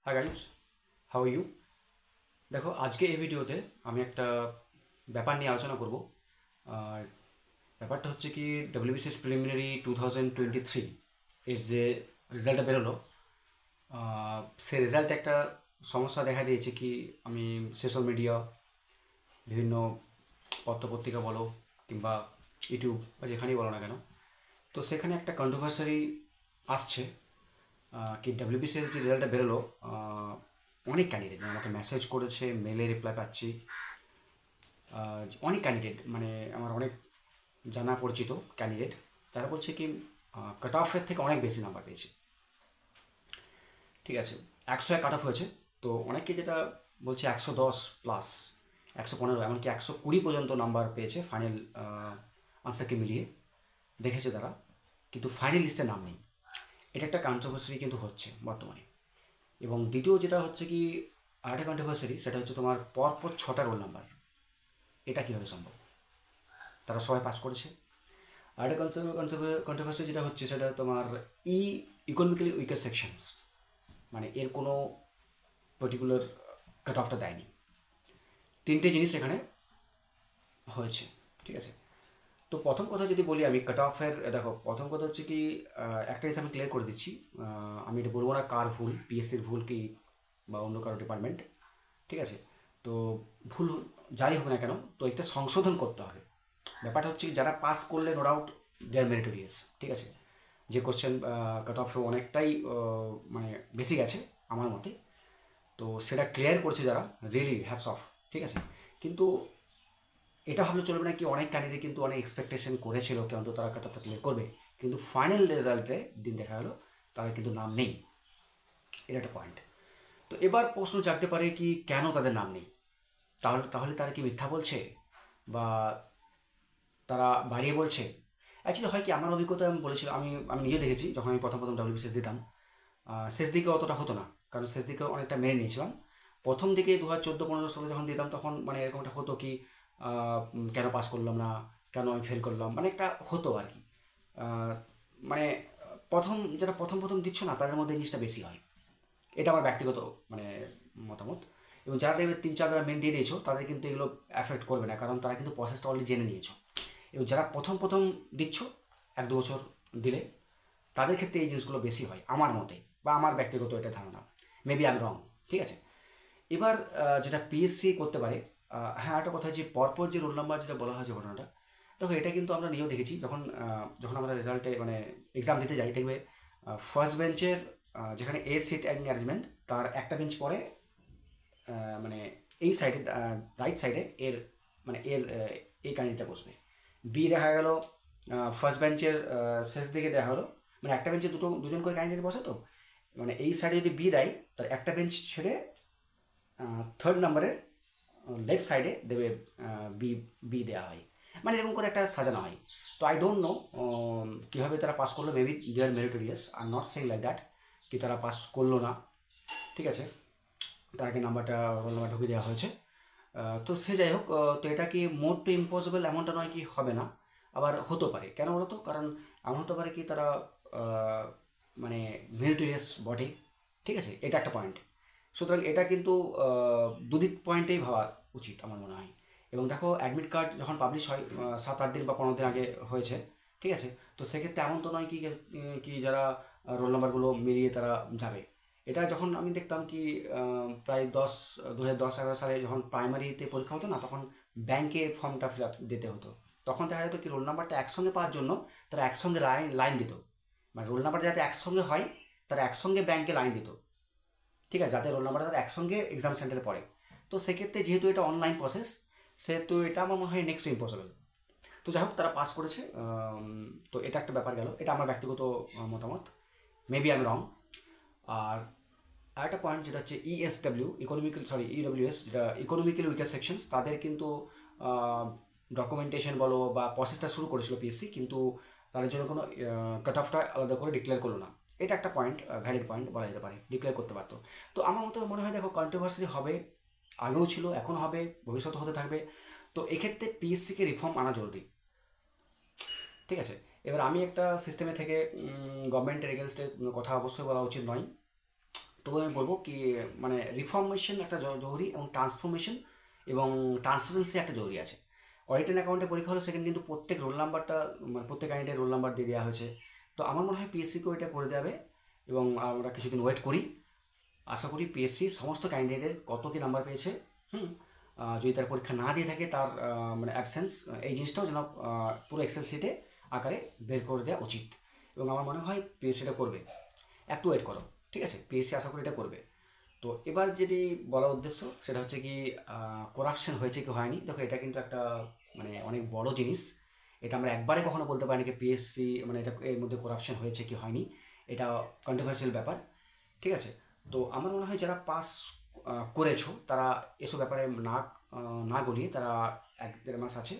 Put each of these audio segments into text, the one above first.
High guys, how are you? দেখো, আজকে এই ভিডিওতে আমি একটা ব্যাপার নিয়ে আলোচনা করব। আর ব্যাপারটা হচ্ছে কি, ডব্লিউবিসিএস প্রিলিমিনারি 2023 এর যে রেজাল্টটা বেরোলো, সে রেজাল্টে একটা সমস্যা দেখা দিয়েছে কি, আমি সোশ্যাল মিডিয়া, বিভিন্ন পত্রপত্রিকা বলো কিংবা ইউটিউব বা যেখানেই বলো না কেন, তো সেখানে একটা কন্ট্রোভার্সারি আসছে। কি ডব্লিউবিসিএস যে রেজাল্টটা বেরোলো, অনেক ক্যান্ডিডেট আমাকে মেসেজ করেছে, মেলে রিপ্লাই পাচ্ছি। অনেক ক্যান্ডিডেট, মানে আমার অনেক জানা পরিচিত ক্যান্ডিডেট, তারা বলছে কি কাট অফের থেকে অনেক বেশি নাম্বার পেয়েছে। ঠিক আছে, 101 কাট অফ হয়েছে, তো অনেকে যেটা বলছে 110+, 115, এমনকি 120 পর্যন্ত নাম্বার পেয়েছে ফাইনাল আনসারকে মিলিয়ে দেখেছে তারা, কিন্তু ফাইনাল লিস্টে নাম নেই। এটা একটা কন্ট্রোভার্সি কিন্তু হচ্ছে বর্তমানে। এবং দ্বিতীয় যেটা হচ্ছে কি, আরেকটা কন্ট্রোভার্সি, সেটা হচ্ছে তোমার পরপর 6টা রোল নাম্বার। এটা কীভাবে সম্ভব? তারা সবাই পাস করেছে। আরেকটা কন্ট্রোভার্সি যেটা হচ্ছে, সেটা তোমার ই ইকোনমিক্যালি উইকার সেকশনস, মানে এর কোনো পার্টিকুলার কাট অফটা দেয়নি। তিনটে জিনিস এখানে হয়েছে। ঠিক আছে, তো প্রথম কথা যদি বলি আমি কাট অফের, দেখো প্রথম কথা হচ্ছে কি, একটা জিনিস আমি ক্লিয়ার করে দিচ্ছি। আমি এটা বলবো না কার ভুল, পিএসসির ভুল কি বা অন্য কারো ডিপার্টমেন্ট। ঠিক আছে, তো ভুল যাই হোক না কেন, তো একটা সংশোধন করতে হবে। ব্যাপারটা হচ্ছে কি, যারা পাস করলে no doubt they are meritorious. ঠিক আছে, যে কোশ্চেন কাট অফে অনেকটাই মানে বেশি গেছে আমার মতে, তো সেটা ক্লিয়ার করছে যারা, রিয়েলি হ্যাপস অফ। ঠিক আছে, কিন্তু এটা ভাবলে চলবে না কি অনেক ক্যান্ডিডেট কিন্তু অনেক এক্সপেকটেশন করেছিল কি অন্তত তারা কাট অফটা ক্লিয়ার করবে, কিন্তু ফাইনাল রেজাল্টে দিন দেখা গেলো তাদের কিন্তু নাম নেই। এটা একটা পয়েন্ট। তো এবার প্রশ্ন জাগতে পারে কি, কেন তাদের নাম নেই? তাহলে তাহলে তারা কি মিথ্যা বলছে, বা তারা বাড়িয়ে বলছে? অ্যাকচুয়ালি হয় কি, আমার অভিজ্ঞতা আমি বলেছিলাম, আমি আমি নিজে দেখেছি যখন আমি প্রথম প্রথম ডব্লিউবিসিএস দিতাম। শেষ দিকে অতটা হতো না, কারণ শেষ দিকে অনেকটা মেনে নিয়েছিলাম। প্রথম দিকে 2014-15 সালে যখন দিতাম, তখন মানে এরকম একটা হতো কি, কেন পাস করলাম না, কেন আমি ফেল করলাম, মানে একটা হতো আর কি। আহ, মানে প্রথম যারা প্রথম প্রথম দিচ্ছ না, তাদের মধ্যে এই জিনিসটা বেশি হয়। এটা আমার ব্যক্তিগত মানে মতামত। এবং যারা দেখবে 3-4 বার মেন দিয়ে দিয়েছো, তাদের কিন্তু এগুলো অ্যাফেক্ট করবে না, কারণ তারা কিন্তু প্রসেসটা অলরেডি জেনে নিয়েছো। এবং যারা প্রথম প্রথম দিচ্ছ, 1-2 বছর দিলে, তাদের ক্ষেত্রে এই জিনিসগুলো বেশি হয় আমার মতে, বা আমার ব্যক্তিগত এটা ধারণা। মেবি আই এম রং। ঠিক আছে, এবার যেটা পিএসসি করতে পারে, হ্যাঁ একটা কথা, যে পরপর যে রোল নাম্বার যেটা বলা হয়েছে ঘটনাটা, দেখো এটা কিন্তু আমরা নিজেও দেখেছি, যখন যখন আমরা রেজাল্টে মানে এক্সাম দিতে যাই, দেখবে ফার্স্ট বেঞ্চের যেখানে এ সিট অ্যারেঞ্জমেন্ট, তার একটা বেঞ্চ পরে মানে এই সাইডে, রাইট সাইডে এর, মানে এর এই ক্যান্ডিডেটটা বসবে। বি দেখা গেল ফার্স্ট বেঞ্চের শেষ দিকে দেখা হলো, মানে একটা বেঞ্চে দুজন করে ক্যান্ডিডেট বসে, তো মানে এই সাইডে যদি বি দেয়, তার একটা বেঞ্চ ছেড়ে থার্ড নাম্বারের লেফট সাইডে দেবে বি বি দেওয়া হয়। মানে এরকম করে একটা সাজানো হয়। তো আই ডোন্ট নো কীভাবে তারা পাস করলো। Maybe they are meritorious, are not saying like that কি তারা পাস করলো না। ঠিক আছে, তাকে নাম্বারটা রোল নাম্বার ঢুকিয়ে দেওয়া হয়েছে। তো সে যাই হোক, তো এটা কি মোর টু ইম্পসিবল এমনটা নয় কি হবে না, আবার হতে পারে। কেন বলো তো? কারণ এমন হতে পারে কি তারা আহ, মানে মেরিটোরিয়াস বটে। ঠিক আছে, এটা একটা পয়েন্ট। সুতরাং এটা কিন্তু দুদিক পয়েন্টেই ভাবা উচিত আমার মনে হয়। এবং দেখো, অ্যাডমিট কার্ড যখন পাবলিশ হয় 7-8 দিন বা 15 দিন আগে হয়েছে। ঠিক আছে, তো সেক্ষেত্রে এমন তো নয় কি কি যারা রোল নাম্বারগুলো মিলিয়ে তারা যাবে। এটা যখন আমি দেখতাম কি, প্রায় 2010-11 সালে যখন প্রাইমারিতে পরীক্ষা হতো না, তখন ব্যাংকে ফর্মটা ফিল আপ দিতে হতো। তখন দেখা যেত কি, রোল নাম্বারটা একসঙ্গে পাওয়ার জন্য তারা একসঙ্গে লাইন লাইন দিত। মানে রোল নাম্বারটা যাতে একসঙ্গে হয়, তারা একসঙ্গে ব্যাংকে লাইন দিত। ঠিক আছে, যাতে রোল নাম্বারটা তারা একসঙ্গে এক্সাম সেন্টারে পড়ে। তো সেক্ষেত্রে যেহেতু এটা অনলাইন প্রসেস, সেহেতু এটা আমার মনে হয় নেক্সট টু ইম্পসিবল। তো যাই হোক, তারা পাস করেছে। তো এটা একটা ব্যাপার গেল, এটা আমার ব্যক্তিগত মতামত। Maybe I am wrong. আর আরেকটা পয়েন্ট যেটা হচ্ছে ইএসডব্লিউ, ইডব্লিউএস, যেটা ইকোনমিক্যালি উইকার সেকশনস, তাদের কিন্তু ডকুমেন্টেশন বলো বা প্রসেসটা শুরু করেছিল পিএসসি, কিন্তু তাদের জন্য কোনো কাট অফটা আলাদা করে ডিক্লেয়ার করলো না। এটা একটা পয়েন্ট, ভ্যালিড পয়েন্ট বলা যেতে পারে, ডিক্লেয়ার করতে পারতো। তো আমার মতো মনে হয়, দেখো কন্ট্রোভার্সি হবে, আগেও ছিল, এখন হবে, ভবিষ্যতে হতে থাকবে। তো এক্ষেত্রে পিএসসিকে রিফর্ম আনা জরুরি। ঠিক আছে, এবার আমি একটা সিস্টেমে থেকে গভর্নমেন্টের এগেনস্টে কথা অবশ্যই বলা উচিত নয়। তবু আমি বলবো কি মানে রিফর্মেশন একটা জরুরি এবং ট্রান্সফরমেশন এবং ট্রান্সপারেন্সি একটা জরুরি আছে। অডিট অ্যান্ড অ্যাকাউন্টে পরীক্ষা হলো সেখানে কিন্তু প্রত্যেক রোল নাম্বারটা মানে প্রত্যেক ক্যান্ডিডেটের রোল নাম্বার দিয়ে দেওয়া হয়েছে। তো আমার মনে হয় পিএসসিকেও এটা করে দেবে এবং আমরা কিছুদিন ওয়েট করি। আশা করি পিএসসি সমস্ত ক্যান্ডিডেটের কত কী নাম্বার পেয়েছে, যদি তার পরীক্ষা না দিয়ে থাকে তার মানে অ্যাবসেন্স, এই জিনিসটাও যেন পুরো এক্সেল শিটে আকারে বের করে দেওয়া উচিত। এবং আমার মনে হয় পিএসসি এটা করবে, একটু ওয়েট করো, ঠিক আছে? পিএসসি আশা করি এটা করবে। তো এবার যেটি বলার উদ্দেশ্য সেটা হচ্ছে কি করাপশন হয়েছে কি হয়নি। দেখো এটা কিন্তু একটা মানে অনেক বড় জিনিস। এটা আমরা একবারে কখনো বলতে পারি না কি পিএসসি মানে এটা এর মধ্যে করাপশন হয়েছে কি হয়নি, এটা কন্ট্রোভার্সিয়াল ব্যাপার, ঠিক আছে? তো আমার মনে হয় যারা পাস করেছো তারা এসব ব্যাপারে না গলিয়ে তারা 1-1.5 মাস আছে,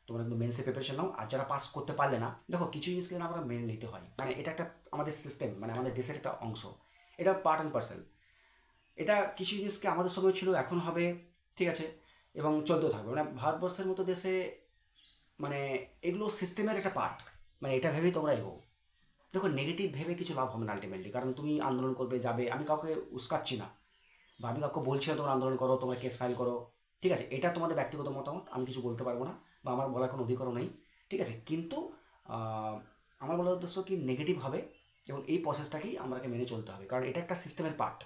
তোমরা কিন্তু মেন্সের প্রিপারেশন নাও। আর যারা পাস করতে পারলে না, দেখো কিছু জিনিসকে না আমরা মেনে নিতে হয়, মানে এটা একটা আমাদের সিস্টেম, মানে আমাদের দেশের একটা অংশ, এটা পার্ট অ্যান্ড পার্সেল। এটা কিছু জিনিসকে আমাদের সময় ছিল, এখন হবে, ঠিক আছে? এবং চলতেও থাকবে। মানে ভারতবর্ষের মতো দেশে মানে এগুলো সিস্টেমের একটা পার্ট, মানে এটা ভেবেই তোমরা এগো। দেখো নেগেটিভ ভেবে কিছু লাভ হবে না আলটিমেটলি, কারণ তুমি আন্দোলন করবে যাবে, আমি কাউকে উস্কাচ্ছি না বা আমি কাউকে বলছি না তোমরা আন্দোলন করো, তোমরা কেস ফাইল করো, ঠিক আছে? এটা তোমাদের ব্যক্তিগত মতামত, আমি কিছু বলতে পারবো না বা আমার বলার কোনো অধিকারও নেই, ঠিক আছে? কিন্তু আহ, আমার বলার উদ্দেশ্য কি নেগেটিভ হবে এবং এই প্রসেসটাকেই আমাকে মেনে চলতে হবে, কারণ এটা একটা সিস্টেমের পার্ট,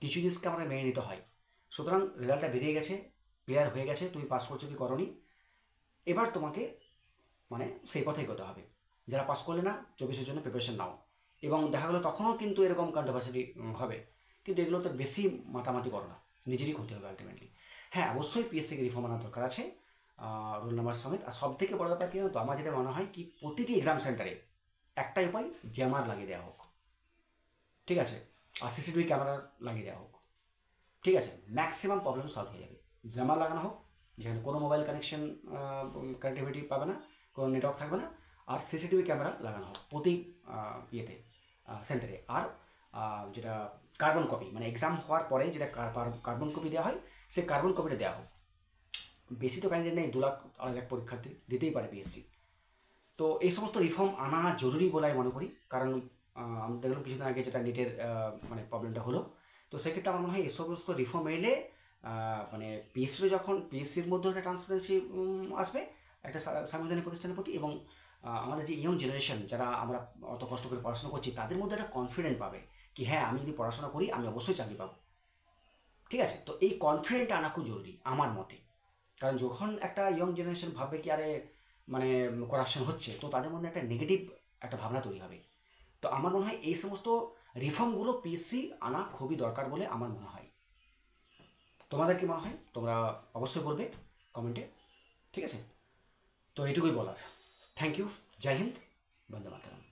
কিছু জিনিসকে আমাদের মেনে নিতে হয়। সুতরাং রেজাল্টটা বেরিয়ে গেছে, ক্লিয়ার হয়ে গেছে, তুমি পাস করছো কি করনি, এবার তোমাকে মানে সেই পথে এগোতে হবে। যারা পাস করলে না 24-এর জন্য প্রিপারেশন নাও। এবং দেখা গেলো তখনও কিন্তু এরকম কন্ট্রোভার্সি হবে, কিন্তু এগুলোতে বেশি মাতামাতি করো না, নিজেরই ক্ষতি হবে আলটিমেটলি। হ্যাঁ অবশ্যই পিএসসিকে রিফর্ম আনার দরকার আছে রোল নাম্বার সমেত। আর সব থেকে বড় ব্যাপার কি জানো তো, আমার যেটা মনে হয় কি প্রতিটি এক্সাম সেন্টারে একটাই উপায়, জ্যামার লাগিয়ে দেওয়া হোক, ঠিক আছে? আর সিসিটিভি ক্যামেরা লাগিয়ে দেওয়া হোক, ঠিক আছে? ম্যাক্সিমাম প্রবলেম সলভ হয়ে যাবে। জ্যামার লাগানো হোক যেখানে কোনো মোবাইল কানেকশন কানেক্টিভিটি পাবে না, কোনো নেটওয়ার্ক থাকবে না, আর সিসিটিভি ক্যামেরা লাগানো হোক প্রতি ইয়েতে সেন্টারে। আর যেটা কার্বন কপি, মানে এক্সাম হওয়ার পরে যেটা কার্বন কপি দেওয়া হয় সেই কার্বন কপিটা দেওয়া হোক। বেশি তো ক্যান্ডিডেট নেই, 2 লাখ 2.5 লাখ পরীক্ষার্থী দিতেই পারে পিএসসি। তো এই সমস্ত রিফর্ম আনা জরুরি বলে আমি মনে করি, কারণ আমি দেখলাম কিছুদিন আগে যেটা নিটের মানে প্রবলেমটা হলো। তো সেক্ষেত্রে আমার মনে হয় এই সমস্ত রিফর্ম এলে মানে পিএসসির মধ্যে একটা ট্রান্সপারেন্সি আসবে একটা সাংবিধানিক প্রতিষ্ঠানের প্রতি, এবং আমাদের যে ইয়ং জেনারেশন যারা আমরা অত কষ্ট করে পড়াশোনা করছি তাদের মধ্যে একটা কনফিডেন্ট পাবে কি হ্যাঁ আমি যদি পড়াশোনা করি আমি অবশ্যই চাকরি পাবো, ঠিক আছে? তো এই কনফিডেন্ট আনা খুব জরুরি আমার মতে, কারণ যখন একটা ইয়ং জেনারেশন ভাববে কি আরে মানে করাপশন হচ্ছে, তো তাদের মধ্যে একটা নেগেটিভ একটা ভাবনা তৈরি হবে। তো আমার মনে হয় এই সমস্ত রিফর্মগুলো পিএসসি আনা খুবই দরকার বলে আমার মনে হয়। তোমাদের কি মনে হয় তোমরা অবশ্যই বলবে কমেন্টে, ঠিক আছে? তো এইটুকুই বলার। থ্যাংক ইউ, জয় হিন্দ, বন্দে মাতরম।